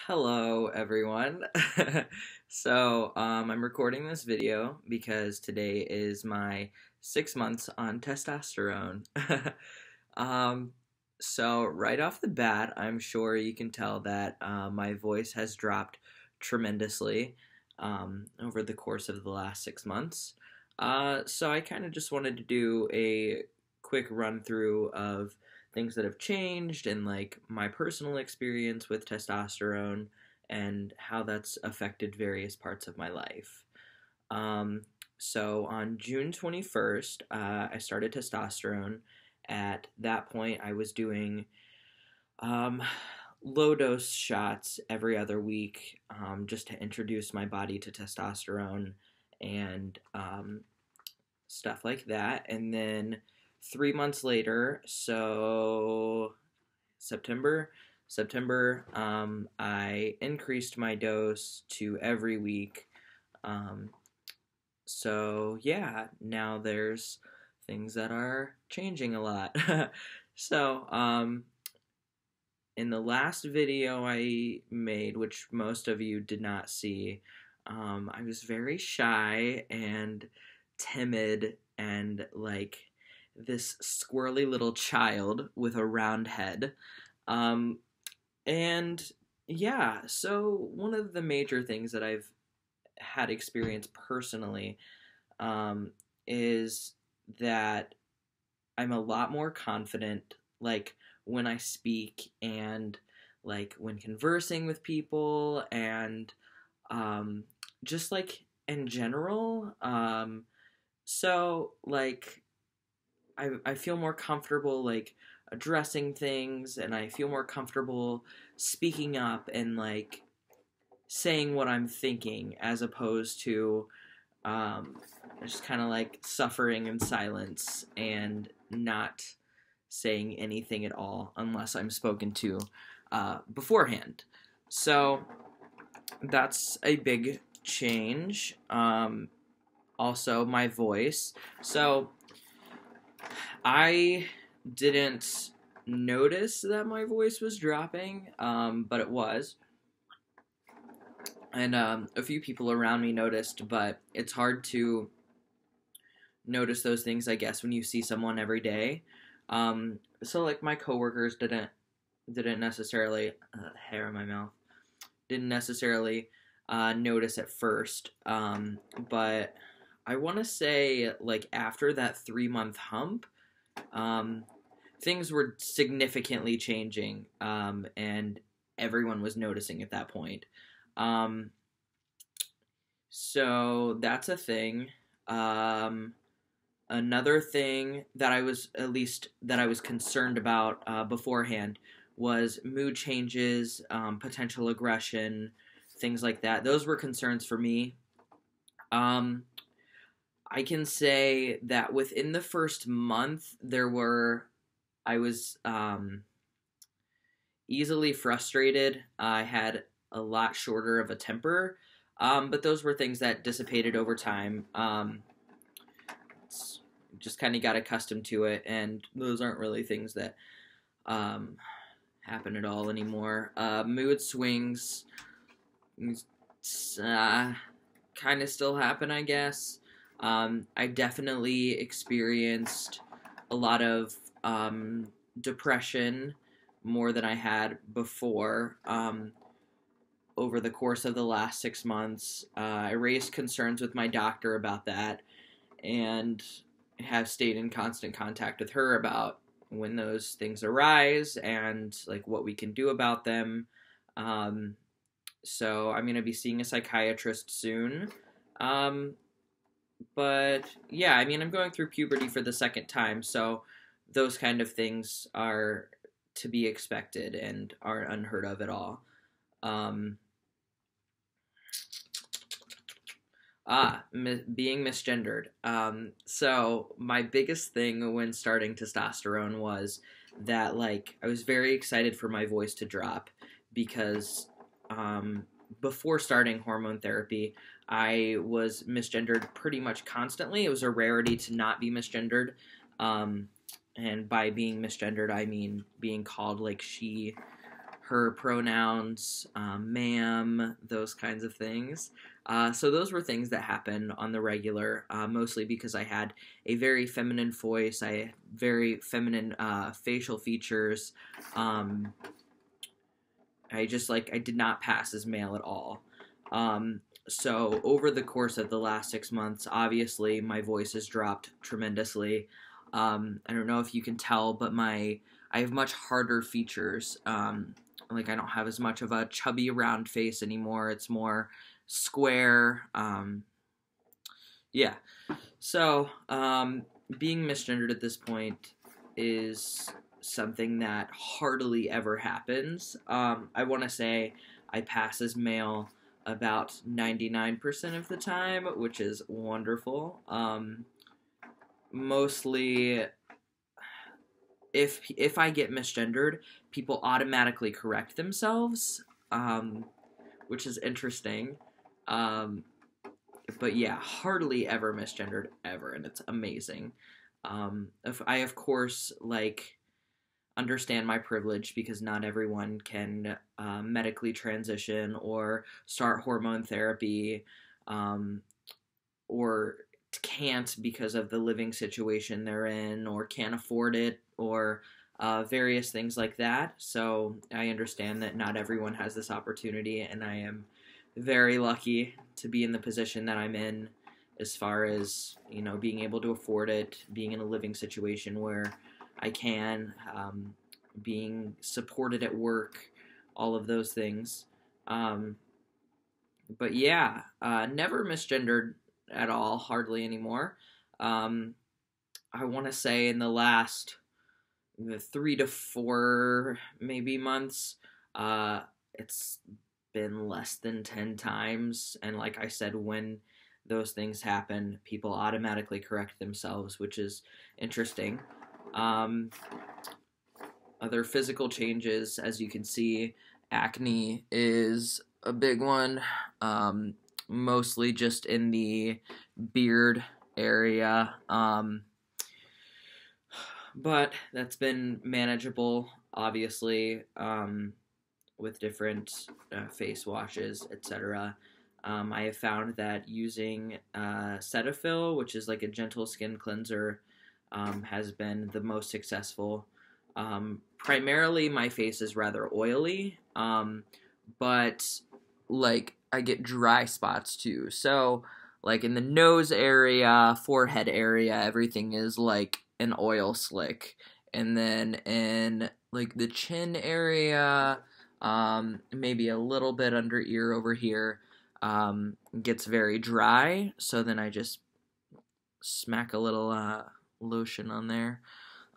Hello, everyone. I'm recording this video because today is my 6 months on testosterone. um, right off the bat, I'm sure you can tell that my voice has dropped tremendously over the course of the last 6 months. I kind of just wanted to do a quick run through of things that have changed and like my personal experience with testosterone and how that's affected various parts of my life. On June 21st, I started testosterone. At that point, I was doing um, low dose shots every other week just to introduce my body to testosterone and stuff like that. And then 3 months later, so September, I increased my dose to every week. Um, yeah, now there's things that are changing a lot. so, um, in the last video I made, which most of you did not see, I was very shy and timid and like this squirrely little child with a round head. Um, and yeah, so one of the major things that I've had experience personally um, is that I'm a lot more confident, like when I speak and like when conversing with people and um, just like in general. Like I feel more comfortable like addressing things and I feel more comfortable speaking up and like saying what I'm thinking as opposed to um, just kind of like suffering in silence and not saying anything at all unless I'm spoken to beforehand. So that's a big change. Also, my voice. So I didn't notice that my voice was dropping, but it was. And a few people around me noticed, but it's hard to notice those things, I guess, when you see someone every day. Like my coworkers didn't necessarily hair in my mouth didn't necessarily notice at first, but I want to say like after that 3 month hump, um, things were significantly changing, and everyone was noticing at that point. Um, so that's a thing. Another thing that I was concerned about beforehand was mood changes, potential aggression, things like that. Those were concerns for me. Um, I can say that within the first month, I was easily frustrated. I had a lot shorter of a temper, but those were things that dissipated over time. Just kind of got accustomed to it, and those aren't really things that um, happen at all anymore. Mood swings kind of still happen, I guess. I definitely experienced a lot of depression more than I had before over the course of the last 6 months. I raised concerns with my doctor about that and have stayed in constant contact with her about when those things arise and like what we can do about them. I'm going to be seeing a psychiatrist soon. Um, but yeah, I mean, I'm going through puberty for the second time, so those kind of things are to be expected and aren't unheard of at all. Um, Being misgendered. My biggest thing when starting testosterone was that, like, I was very excited for my voice to drop because, before starting hormone therapy, I was misgendered pretty much constantly. It was a rarity to not be misgendered. And by being misgendered, I mean being called, like, she, her pronouns, ma'am, those kinds of things. So those were things that happened on the regular, mostly because I had a very feminine voice. I had very feminine facial features. I did not pass as male at all. So over the course of the last 6 months, obviously my voice has dropped tremendously. I don't know if you can tell, but I have much harder features. I don't have as much of a chubby round face anymore. It's more square. Yeah. So being misgendered at this point is something that hardly ever happens. I want to say I pass as male about 99% of the time, which is wonderful. Mostly, if I get misgendered, people automatically correct themselves, which is interesting. But yeah, hardly ever misgendered ever, and it's amazing. If I, of course, understand my privilege because not everyone can medically transition or start hormone therapy, or can't because of the living situation they're in, or can't afford it, or various things like that. So I understand that not everyone has this opportunity, and I am very lucky to be in the position that I'm in, as far as, being able to afford it, being in a living situation where I can, being supported at work, all of those things. But yeah, never misgendered at all, hardly anymore. I want to say in the last 3 to 4 maybe months, it's been less than 10 times, and like I said, when those things happen, people automatically correct themselves, which is interesting. Other physical changes, as you can see, acne is a big one, mostly just in the beard area, but that's been manageable, obviously, with different face washes, etc. I have found that using Cetaphil, which is like a gentle skin cleanser, has been the most successful. Primarily, my face is rather oily, but I get dry spots too. So, in the nose area, forehead area, everything is like an oil slick, and then in the chin area, maybe a little bit under ear over here, gets very dry. So then I just smack a little lotion on there.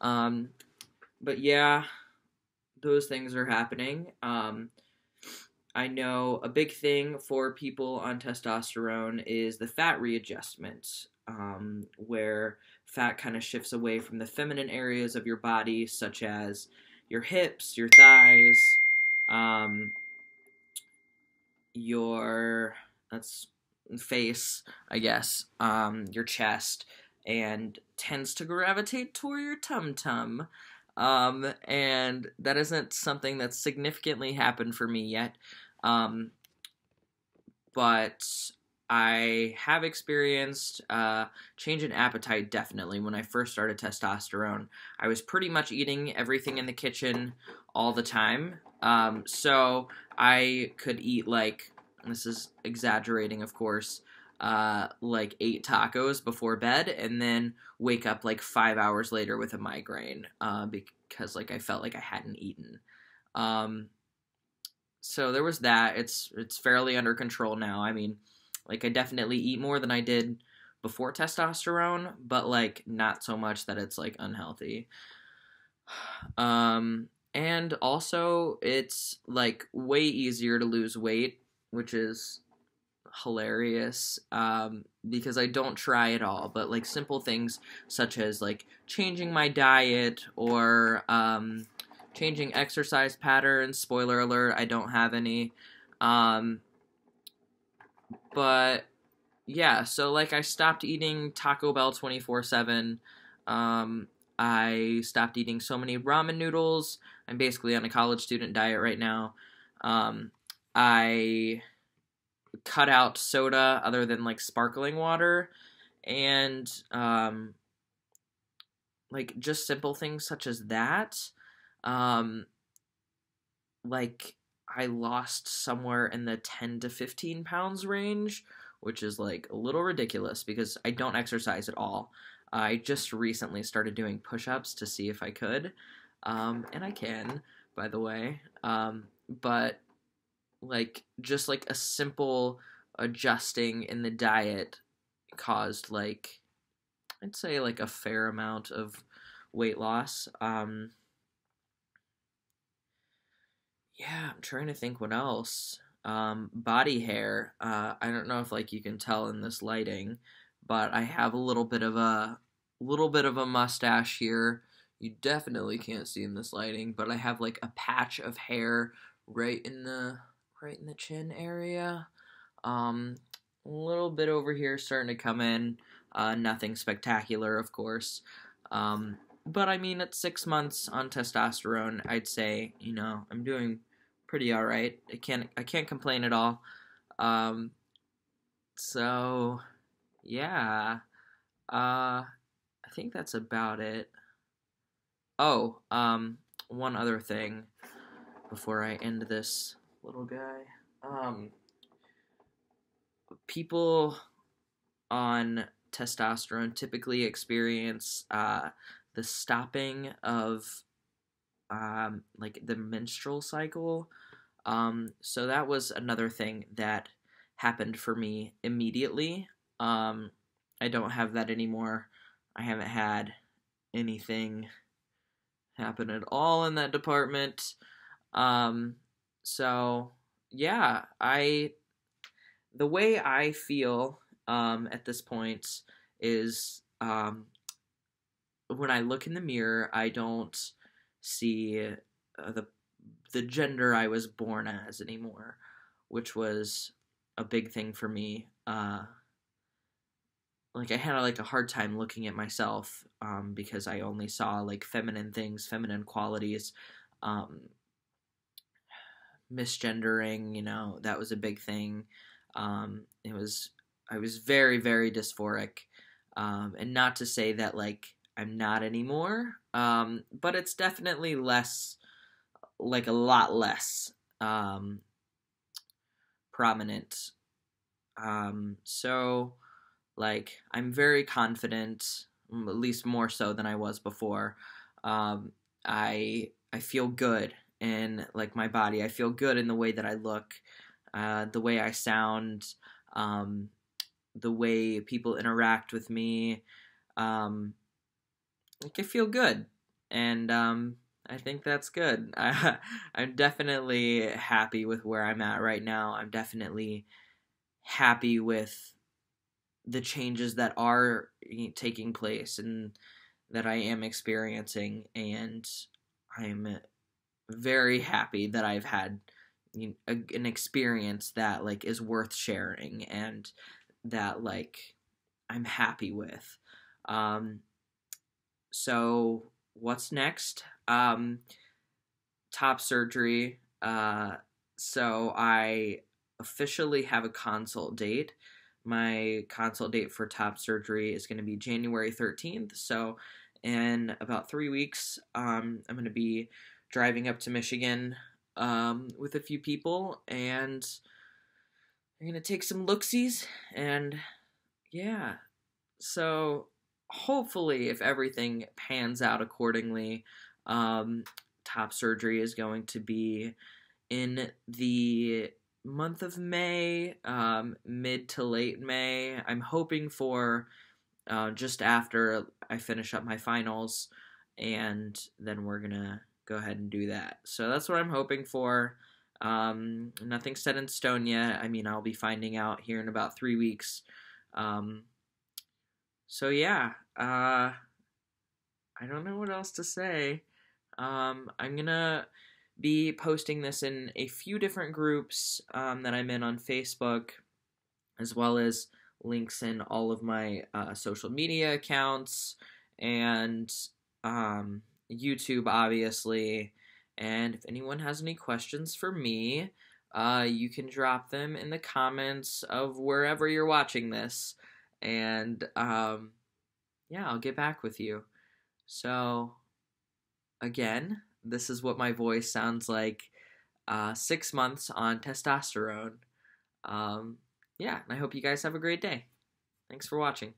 But yeah, those things are happening. I know a big thing for people on testosterone is the fat readjustment, where fat kind of shifts away from the feminine areas of your body, such as your hips, your thighs, your face, I guess, your chest, and tends to gravitate toward your tum-tum. And that isn't something that's significantly happened for me yet. But I have experienced change in appetite, definitely. When I first started testosterone, I was pretty much eating everything in the kitchen all the time. So I could eat, and this is exaggerating, of course, 8 tacos before bed, and then wake up 5 hours later with a migraine, because I felt like I hadn't eaten. So there was that. It's fairly under control now. I mean, I definitely eat more than I did before testosterone, but not so much that it's unhealthy. And also it's way easier to lose weight, which is hilarious, because I don't try at all, but simple things such as changing my diet, or changing exercise patterns. Spoiler alert, I don't have any. But yeah, so I stopped eating Taco Bell 24/7. I stopped eating so many ramen noodles. I'm basically on a college student diet right now. I cut out soda other than like sparkling water, and like just simple things such as that. Um, like I lost somewhere in the 10 to 15 pounds range, which is like a little ridiculous because I don't exercise at all. I just recently started doing push ups to see if I could, and I can, by the way. But like just like a simple adjusting in the diet caused like I'd say like a fair amount of weight loss. Yeah, I'm trying to think what else. Body hair. I don't know if like you can tell in this lighting, but I have a little bit of a mustache here. You definitely can't see in this lighting, but I have like a patch of hair right in the chin area. Um, a little bit over here starting to come in. Nothing spectacular, of course. Um, but I mean, at 6 months on testosterone, I'd say I'm doing pretty all right. I can't complain at all. Um, so yeah, I think that's about it. Oh, one other thing before I end this little guy. Um, People on testosterone typically experience the stopping of like the menstrual cycle. So that was another thing that happened for me immediately. I don't have that anymore. I haven't had anything happen at all in that department. Um, so yeah, I the way I feel at this point is when I look in the mirror, I don't see the gender I was born as anymore, which was a big thing for me. Like I had like a hard time looking at myself because I only saw like feminine things, feminine qualities, um, misgendering. That was a big thing. It was I was very very dysphoric, and not to say that like I'm not anymore, but it's definitely less, like a lot less um, prominent. So like I'm very confident, at least more so than I was before. Um, I feel good in like my body. I feel good in the way that I look, the way I sound, um, the way people interact with me. Um, like I feel good, and I think that's good. I'm definitely happy with where I'm at right now. I'm definitely happy with the changes that are taking place and that I am experiencing, and I'm very happy that I've had an experience that like is worth sharing and that like I'm happy with. Um, so what's next? Top surgery. So I officially have a consult date. My consult date for top surgery is going to be January 13th. So in about 3 weeks, I'm going to be driving up to Michigan with a few people, and I'm going to take some looksies. And yeah, so hopefully, if everything pans out accordingly, um, top surgery is going to be in the month of May, mid to late May. I'm hoping for just after I finish up my finals, and then we're gonna go ahead and do that. So that's what I'm hoping for. Nothing set in stone yet. I mean, I'll be finding out here in about 3 weeks. Um, so yeah, I don't know what else to say. I'm gonna be posting this in a few different groups that I'm in on Facebook, as well as links in all of my social media accounts. And YouTube, obviously. And if anyone has any questions for me, you can drop them in the comments of wherever you're watching this. And yeah, I'll get back with you. So, again, this is what my voice sounds like 6 months on testosterone. Yeah, and I hope you guys have a great day. Thanks for watching.